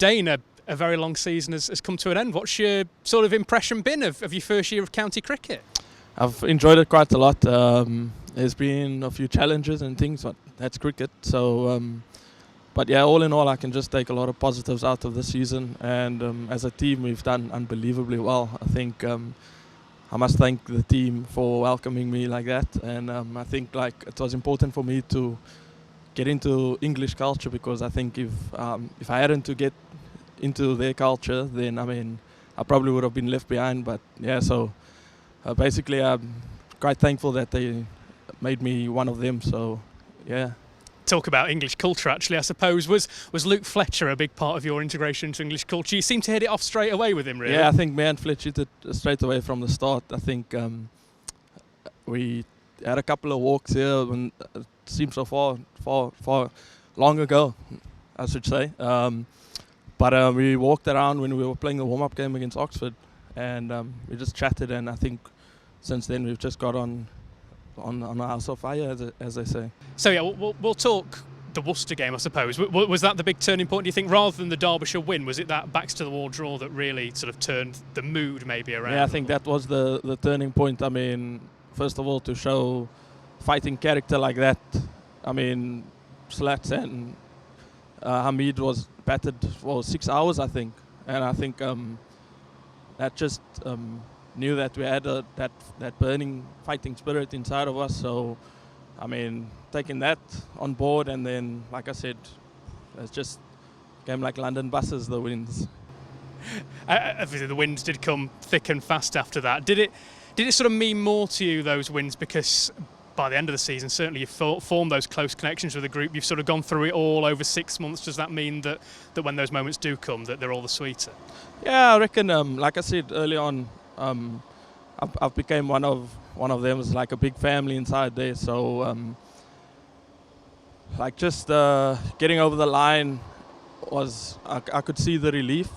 Dane, a very long season has come to an end. What's your sort of impression been of your first year of county cricket? I've enjoyed it quite a lot. There's been a few challenges and things, but that's cricket. So, but yeah, all in all, I can just take a lot of positives out of this season. And as a team, we've done unbelievably well. I think I must thank the team for welcoming me like that. And I think like it was important for me to get into English culture, because I think if I hadn't to get into their culture, then I probably would have been left behind. But yeah, so basically I'm quite thankful that they made me one of them. So yeah. Talk about English culture, actually, I suppose. Was Luke Fletcher a big part of your integration into English culture? You seem to hit it off straight away with him, really. Yeah, I think me and Fletcher did straight away from the start. I think we had a couple of walks here when it seems so far long ago, I should say. But we walked around when we were playing the warm-up game against Oxford, and we just chatted. And I think since then we've just got on a house of fire, as they say. So yeah, we'll talk the Worcester game, I suppose. Was that the big turning point, do you think, rather than the Derbyshire win? Was it that backs to the wall draw that really sort of turned the mood maybe around? Yeah, I think that was the turning point. I mean, first of all, to show fighting character like that. I mean, Slats and Hamid was battered for 6 hours, I think. And I think that just knew that we had that burning fighting spirit inside of us. So, I mean, taking that on board, and then, like I said, it's just came like London buses, the winds. Obviously, the winds did come thick and fast after that. Did it sort of mean more to you, those wins, because by the end of the season, certainly you've formed those close connections with the group. You've sort of gone through it all over 6 months. Does that mean that when those moments do come, that they're all the sweeter? Yeah, I reckon. Like I said early on, I've became one of them. It's like a big family inside there. So, like just getting over the line was, I could see the relief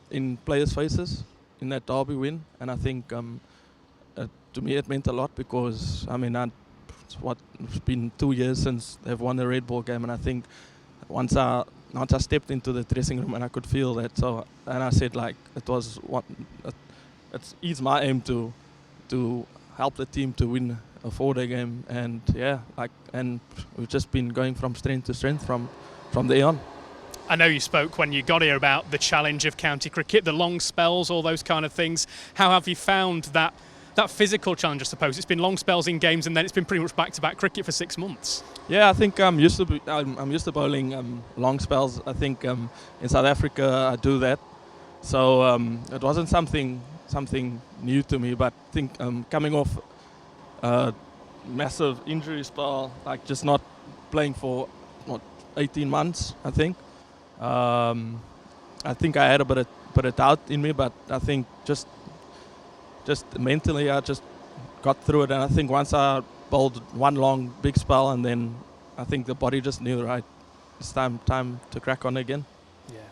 in players' faces in that derby win, and I think to me it meant a lot, because I mean it's been 2 years since they've won the red ball game, and I think once I stepped into the dressing room and I could feel that, so, and I said like it's my aim to help the team to win a 4-day game, and yeah, and we've just been going from strength to strength from there on. I know you spoke when you got here about the challenge of county cricket, the long spells, all those kind of things. How have you found that physical challenge, I suppose? It's been long spells in games, and then it's been pretty much back-to-back cricket for 6 months. Yeah, I think I'm used to bowling long spells. I think in South Africa I do that, so it wasn't something new to me. But I think coming off a massive injury spell, like just not playing for 18 months, I think I had a bit of doubt in me, but I think just mentally I just got through it. And I think once I bowled one long big spell, and then I think the body just knew, right, it's time to crack on again.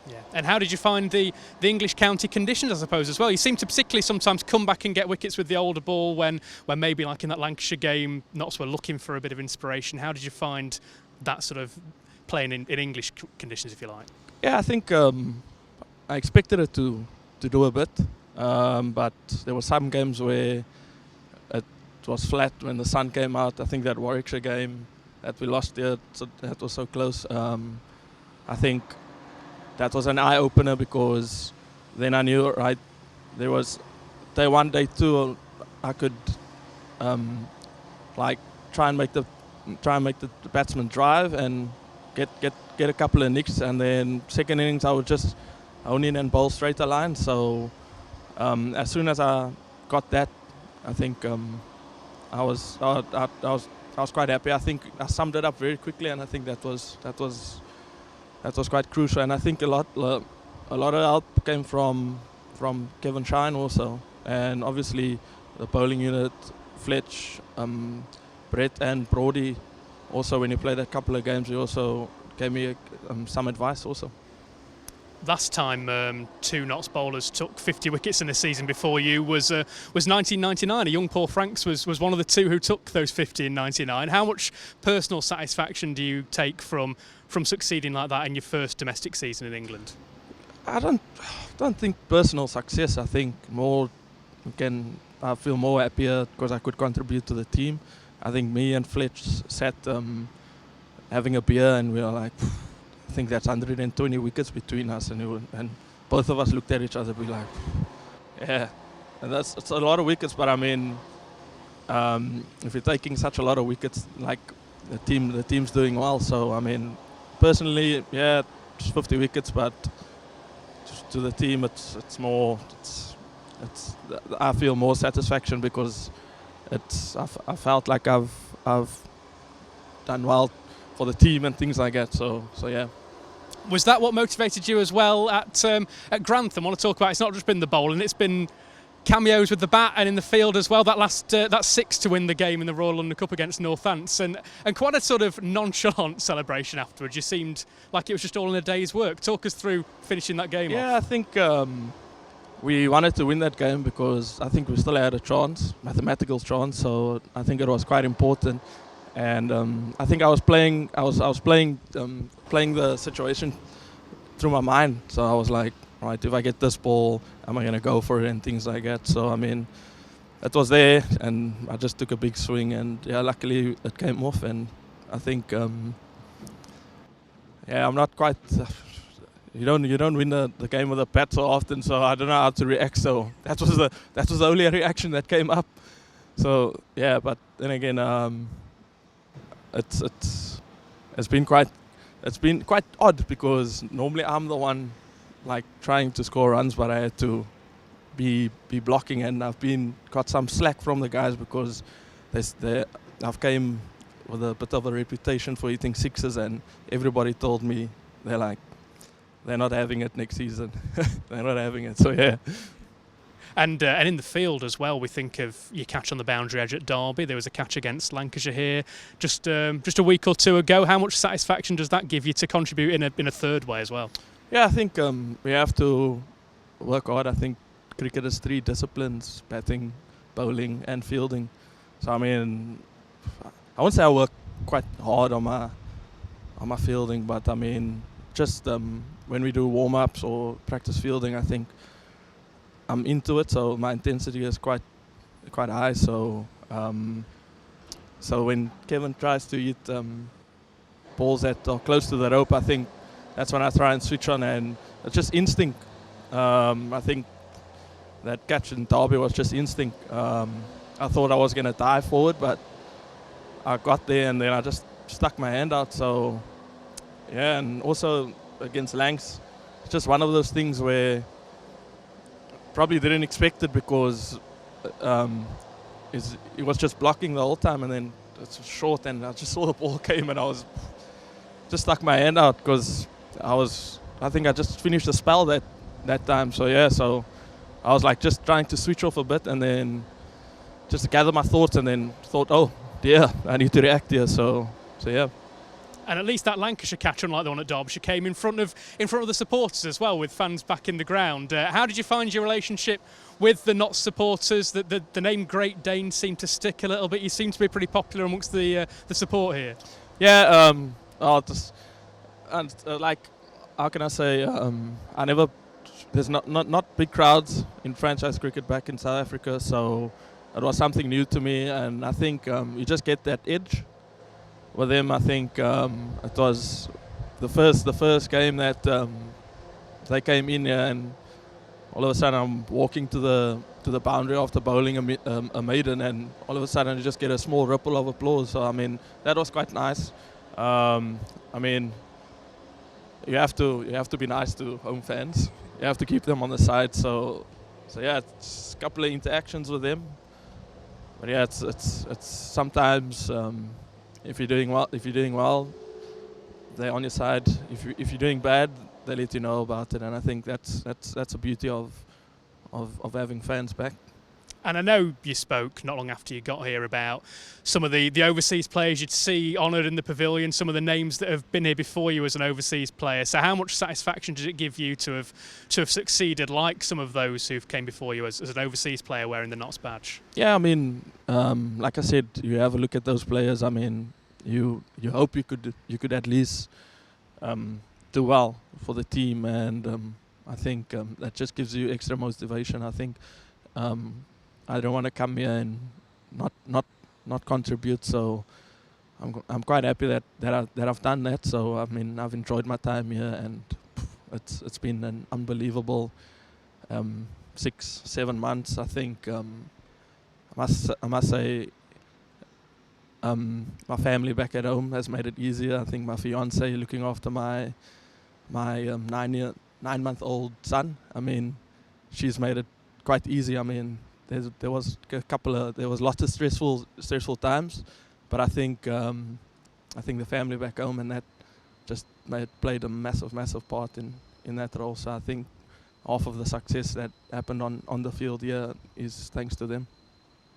Yeah. And how did you find the English county conditions, I suppose, as well? You seem to particularly sometimes come back and get wickets with the older ball when maybe like in that Lancashire game, Notts were looking for a bit of inspiration. How did you find that sort of playing in English conditions, if you like? Yeah, I think I expected it to do a bit, but there were some games where it was flat when the sun came out. I think that Warwickshire game that we lost there, so that was so close. I think that was an eye-opener, because then I knew, right, there was day 1, day 2, I could like try and make the batsman drive and get a couple of nicks, and then second innings I would just own in and bowl straight a line. So as soon as I got that, I think I was quite happy. I think I summed it up very quickly, and I think that was quite crucial. And I think a lot of help came from Kevin Shine also, and obviously the bowling unit, Fletch, Brett and Brody. Also, when he played a couple of games, he also gave me some advice also. Last time 2 Notts bowlers took 50 wickets in the season before you was 1999. A young Paul Franks was one of the 2 who took those 50 in 99. How much personal satisfaction do you take from succeeding like that in your first domestic season in England? I don't think personal success. I think more I feel more happier because I could contribute to the team. I think me and Fletch sat having a beer and we were like, I think that's 120 wickets between us, and both of us looked at each other and be like, yeah, and it's a lot of wickets. But I mean, if you're taking such a lot of wickets, like the team's doing well. So I mean, personally, yeah, it's 50 wickets, but to the team, it's more. I feel more satisfaction because I felt like I've done well for the team and things like that. So yeah. Was that what motivated you as well at Grantham? I want to talk about. It's not just been the bowling; it's been cameos with the bat and in the field as well. That 6 to win the game in the Royal London Cup against Northants, and quite a sort of nonchalant celebration afterwards. You seemed like it was just all in a day's work. Talk us through finishing that game off. Yeah, I think we wanted to win that game because I think we still had a chance, mathematical chance. So I think it was quite important. And I think I was playing the situation through my mind. So I was like, right, if I get this ball, am I going to go for it and things like that. So I mean, it was there, and I just took a big swing, and yeah, luckily it came off. And I think, I'm not quite. You don't win the game with a bat so often, so I don't know how to react. So that was the only reaction that came up. So yeah, but then again, it's been quite odd because normally I'm the one like trying to score runs, but I had to be blocking, and I've got some slack from the guys because I've came with a bit of a reputation for hitting sixes, and everybody told me they're not having it next season. They're not having it. So yeah. And in the field as well, we think of your catch on the boundary edge at Derby. There was a catch against Lancashire here just a week or two ago. How much satisfaction does that give you to contribute in a third way as well? Yeah, I think we have to work hard. I think cricket is 3 disciplines: batting, bowling, and fielding. So I mean, I won't say I work quite hard on my fielding, but I mean, just when we do warm-ups or practice fielding, I think I'm into it, so my intensity is quite high. So when Kevin tries to hit balls that are close to the rope, I think that's when I try and switch on, and it's just instinct. I think that catch in Derby was just instinct. I thought I was going to dive forward, but I got there and then I just stuck my hand out. So yeah, and also against Lancs, it's just one of those things where probably didn't expect it because it was just blocking the whole time, and then it's short, and I just saw the ball came, and I was just stuck my hand out because I think I just finished the spell that time. So yeah, so I was like just trying to switch off a bit, and then just gather my thoughts, and then thought, oh dear, I need to react here. So yeah. And at least that Lancashire catch, unlike the one at Derbyshire, came in front of the supporters as well, with fans back in the ground. How did you find your relationship with the not supporters? The name Great Dane seemed to stick a little bit. You seem to be pretty popular amongst the support here. Yeah. Like, how can I say? There's not big crowds in franchise cricket back in South Africa, so it was something new to me, and I think you just get that edge. With them, I think it was the first game that they came in here, and all of a sudden I'm walking to the boundary after bowling a maiden, and all of a sudden you just get a small ripple of applause. So I mean, that was quite nice. I mean, you have to be nice to home fans. You have to keep them on the side. So yeah, it's a couple of interactions with them. But yeah, it's sometimes. If you're doing well, they're on your side. If you're doing bad, they let you know about it, and I think that's the beauty of having fans back. And I know you spoke not long after you got here about some of the overseas players you'd see honoured in the pavilion, some of the names that have been here before you as an overseas player. So how much satisfaction did it give you to have succeeded like some of those who've came before you as an overseas player wearing the Notts badge? Yeah, I mean, like I said, you have a look at those players. I mean, you hope you could at least do well for the team, and I think that just gives you extra motivation. I think I don't want to come here and not contribute. So I'm quite happy that I've done that. So I mean, I've enjoyed my time here, and it's been an unbelievable 6-7 months. I think I must say my family back at home has made it easier. I think my fiance looking after my 9-month-old son. I mean, she's made it quite easy. I mean, there was lots of stressful times, but I think the family back home and that just played a massive part in that role. So I think half of the success that happened on the field here is thanks to them.